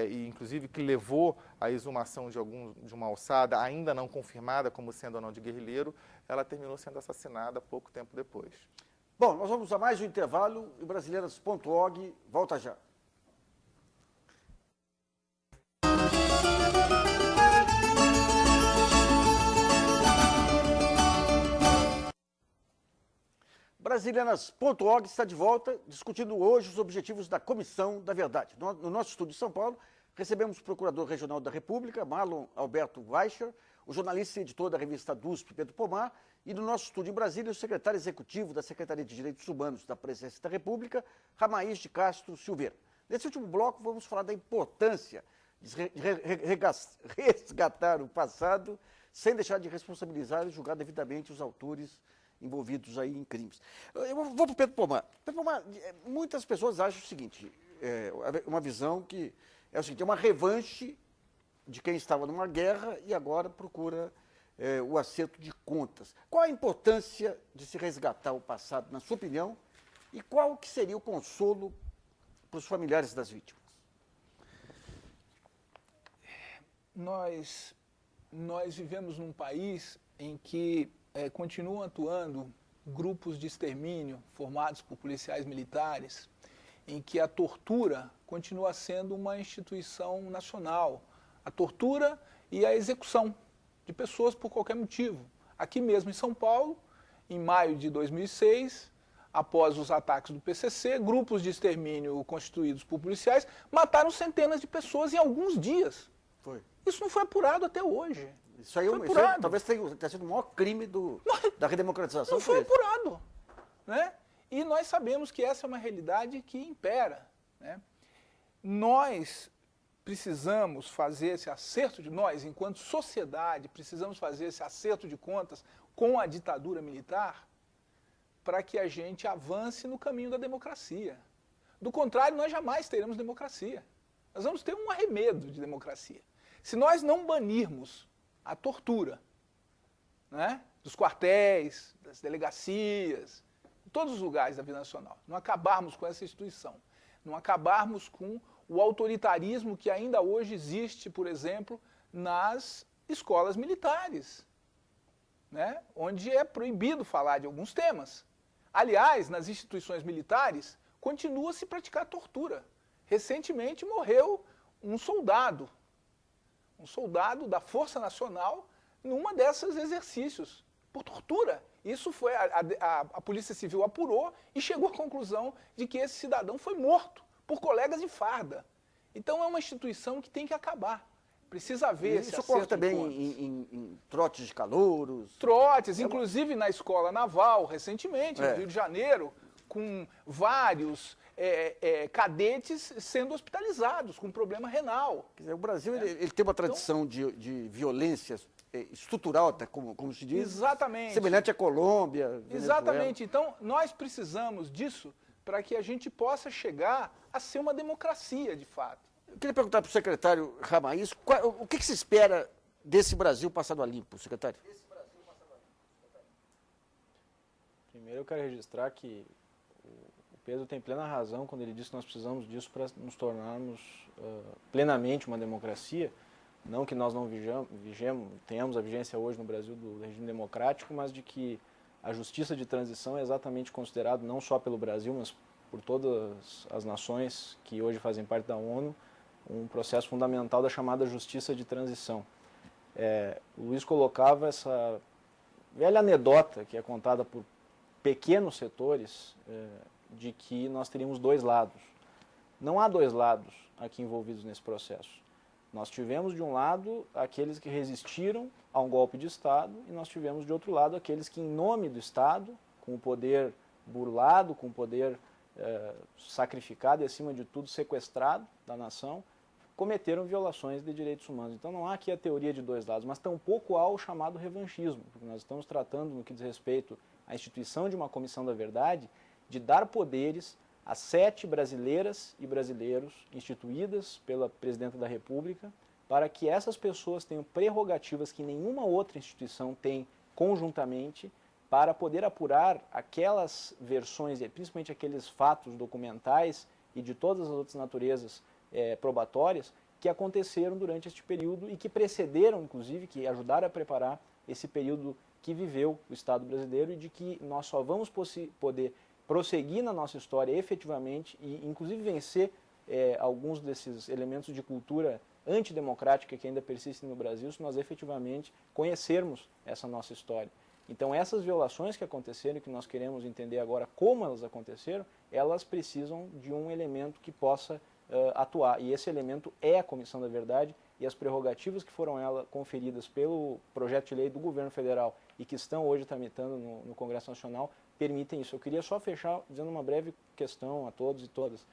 S3: e inclusive que levou à exumação de uma alçada ainda não confirmada como sendo ou não de guerrilheiro, ela terminou sendo assassinada pouco tempo depois.
S1: Bom, nós vamos a mais um intervalo e Brasileiras.org volta já. Brasileiras.org está de volta, discutindo hoje os objetivos da Comissão da Verdade. No nosso estúdio de São Paulo, recebemos o Procurador Regional da República, Marlon Alberto Weicher, o jornalista e editor da revista DUSP, Pedro Pomar, E no nosso estúdio em Brasília, o secretário executivo da Secretaria de Direitos Humanos da Presidência da República, Ramaís de Castro Silveira. Nesse último bloco, vamos falar da importância de resgatar o passado sem deixar de responsabilizar e julgar devidamente os autores envolvidos aí em crimes. Eu vou para o Pedro Pomar. Pedro Pomar, muitas pessoas acham o seguinte, uma visão que é o seguinte, é uma revanche de quem estava numa guerra e agora procura o acerto de contas. Qual a importância de se resgatar o passado, na sua opinião, e qual que seria o consolo para os familiares das vítimas?
S5: Nós vivemos num país em que continuam atuando grupos de extermínio formados por policiais militares, em que a tortura continua sendo uma instituição nacional. A tortura e a execução de pessoas por qualquer motivo. Aqui mesmo em São Paulo, em maio de 2006, após os ataques do PCC, grupos de extermínio constituídos por policiais mataram centenas de pessoas em alguns dias.
S1: Foi.
S5: Isso não foi apurado até hoje.
S1: Isso aí, talvez tenha sido o maior crime da redemocratização.
S5: Não foi apurado. Né? E nós sabemos que essa é uma realidade que impera. Né? Nós precisamos fazer esse acerto nós, enquanto sociedade, precisamos fazer esse acerto de contas com a ditadura militar para que a gente avance no caminho da democracia. Do contrário, nós jamais teremos democracia. Nós vamos ter um arremedo de democracia. Se nós não banirmos a tortura, né, dos quartéis, das delegacias, em todos os lugares da vida nacional, não acabarmos com essa instituição, não acabarmos com o autoritarismo que ainda hoje existe, por exemplo, nas escolas militares, né, onde é proibido falar de alguns temas. Aliás, nas instituições militares, continua a se praticar tortura. Recentemente morreu um soldado da Força Nacional numa desses exercícios, por tortura. Isso foi, a Polícia Civil apurou e chegou à conclusão de que esse cidadão foi morto por colegas de farda. Então é uma instituição que tem que acabar. Precisa haver esse
S1: acerto. Isso ocorre também em trotes de calouros?
S5: Trotes, inclusive na Escola Naval, recentemente, no Rio de Janeiro, com vários cadetes sendo hospitalizados com problema renal.
S1: Quer dizer, o Brasil ele tem uma tradição de violência estrutural, até como se diz.
S5: Exatamente.
S1: Semelhante à Colômbia,
S5: Exatamente. Então, nós precisamos disso para que a gente possa chegar a ser uma democracia, de fato.
S1: Eu queria perguntar para o secretário Ramaís, o que se espera desse Brasil passado a limpo, secretário?
S4: Primeiro eu quero registrar que o Pedro tem plena razão quando ele diz que nós precisamos disso para nos tornarmos plenamente uma democracia. Não que nós não tenhamos a vigência hoje no Brasil do regime democrático, mas de que a justiça de transição é exatamente considerado, não só pelo Brasil, mas por todas as nações que hoje fazem parte da ONU, um processo fundamental da chamada justiça de transição. O Luiz colocava essa velha anedota que é contada por pequenos setores de que nós teríamos dois lados. Não há dois lados aqui envolvidos nesse processo. Nós tivemos, de um lado, aqueles que resistiram a um golpe de Estado e nós tivemos, de outro lado, aqueles que, em nome do Estado, com o poder burlado, com o poder sacrificado e, acima de tudo, sequestrado da nação, cometeram violações de direitos humanos. Então não há aqui a teoria de dois lados, mas tampouco há o chamado revanchismo, porque nós estamos tratando, no que diz respeito à instituição de uma comissão da verdade, de dar poderes a 7 brasileiras e brasileiros instituídas pela Presidenta da República, para que essas pessoas tenham prerrogativas que nenhuma outra instituição tem conjuntamente, para poder apurar aquelas versões, principalmente aqueles fatos documentais e de todas as outras naturezas probatórias que aconteceram durante este período e que precederam, inclusive, que ajudaram a preparar esse período que viveu o Estado brasileiro e de que nós só vamos poder prosseguir na nossa história efetivamente e, inclusive, vencer alguns desses elementos de cultura antidemocrática que ainda persistem no Brasil se nós efetivamente conhecermos essa nossa história. Então, essas violações que aconteceram e que nós queremos entender agora como elas aconteceram, elas precisam de um elemento que possa atuar. E esse elemento é a Comissão da Verdade e as prerrogativas que foram conferidas pelo projeto de lei do governo federal e que estão hoje tramitando no Congresso Nacional permitem isso. Eu queria só fechar dizendo uma breve questão a todos e todas.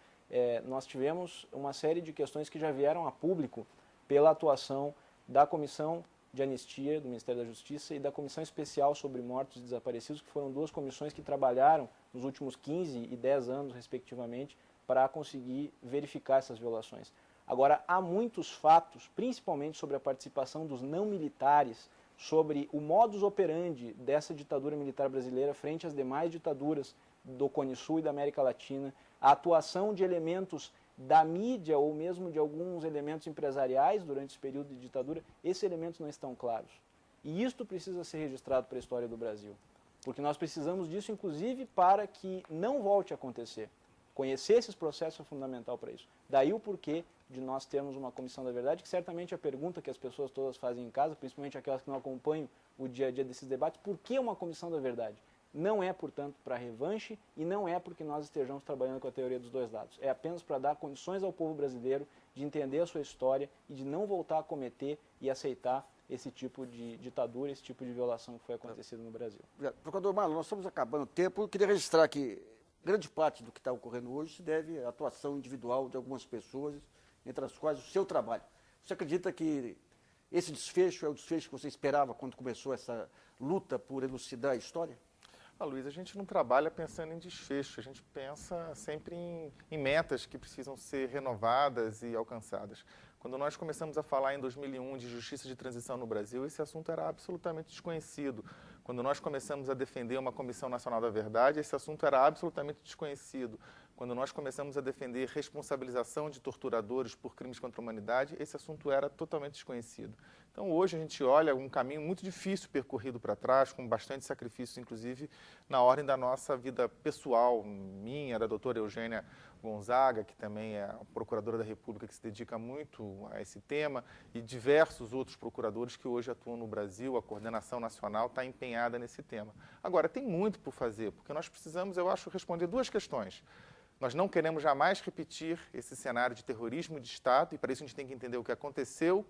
S4: Nós tivemos uma série de questões que já vieram a público pela atuação da Comissão de Anistia do Ministério da Justiça e da Comissão Especial sobre Mortos e Desaparecidos, que foram duas comissões que trabalharam nos últimos 15 e 10 anos, respectivamente, para conseguir verificar essas violações. Agora, há muitos fatos, principalmente sobre a participação dos não militares, sobre o modus operandi dessa ditadura militar brasileira frente às demais ditaduras do Cone Sul e da América Latina, a atuação de elementos da mídia ou mesmo de alguns elementos empresariais durante esse período de ditadura, esses elementos não estão claros. E isto precisa ser registrado para a história do Brasil, porque nós precisamos disso, inclusive, para que não volte a acontecer. Conhecer esses processos é fundamental para isso. Daí o porquê de nós termos uma comissão da verdade, que certamente a pergunta que as pessoas todas fazem em casa, principalmente aquelas que não acompanham o dia a dia desses debates, por que uma comissão da verdade? Não é, portanto, para revanche e não é porque nós estejamos trabalhando com a teoria dos dois lados. É apenas para dar condições ao povo brasileiro de entender a sua história e de não voltar a cometer e aceitar esse tipo de ditadura, esse tipo de violação que foi acontecido no Brasil.
S1: Procurador Marlon, nós estamos acabando o tempo. Eu queria registrar que grande parte do que está ocorrendo hoje se deve à atuação individual de algumas pessoas, entre as quais o seu trabalho. Você acredita que esse desfecho é o desfecho que você esperava quando começou essa luta por elucidar a história?
S3: Luiz, a gente não trabalha pensando em desfecho, a gente pensa sempre em metas que precisam ser renovadas e alcançadas. Quando nós começamos a falar em 2001 de justiça de transição no Brasil, esse assunto era absolutamente desconhecido. Quando nós começamos a defender uma Comissão Nacional da Verdade, esse assunto era absolutamente desconhecido. Quando nós começamos a defender responsabilização de torturadores por crimes contra a humanidade, esse assunto era totalmente desconhecido. Então, hoje a gente olha um caminho muito difícil percorrido para trás, com bastante sacrifício, inclusive, na ordem da nossa vida pessoal, minha, da doutora Eugênia Gonzaga, que também é a procuradora da República que se dedica muito a esse tema, e diversos outros procuradores que hoje atuam no Brasil. A coordenação nacional está empenhada nesse tema. Agora, tem muito por fazer, porque nós precisamos, eu acho, responder duas questões. Nós não queremos jamais repetir esse cenário de terrorismo de Estado, e para isso a gente tem que entender o que aconteceu.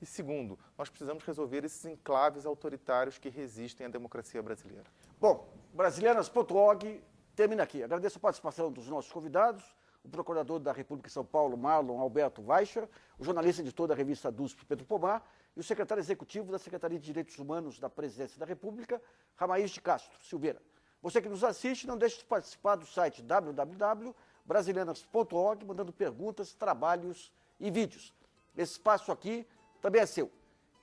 S3: E segundo, nós precisamos resolver esses enclaves autoritários que resistem à democracia brasileira.
S1: Bom, brasileiras.org termina aqui. Agradeço a participação dos nossos convidados, o Procurador da República de São Paulo, Marlon Alberto Weicher, o jornalista editor da revista DUSP, Pedro Pomar, e o secretário executivo da Secretaria de Direitos Humanos da Presidência da República, Ramaís de Castro Silveira. Você que nos assiste, não deixe de participar do site www.brasileiras.org, mandando perguntas, trabalhos e vídeos. Esse espaço aqui também é seu.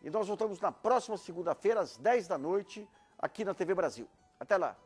S1: E nós voltamos na próxima segunda-feira, às 10 da noite, aqui na TV Brasil. Até lá.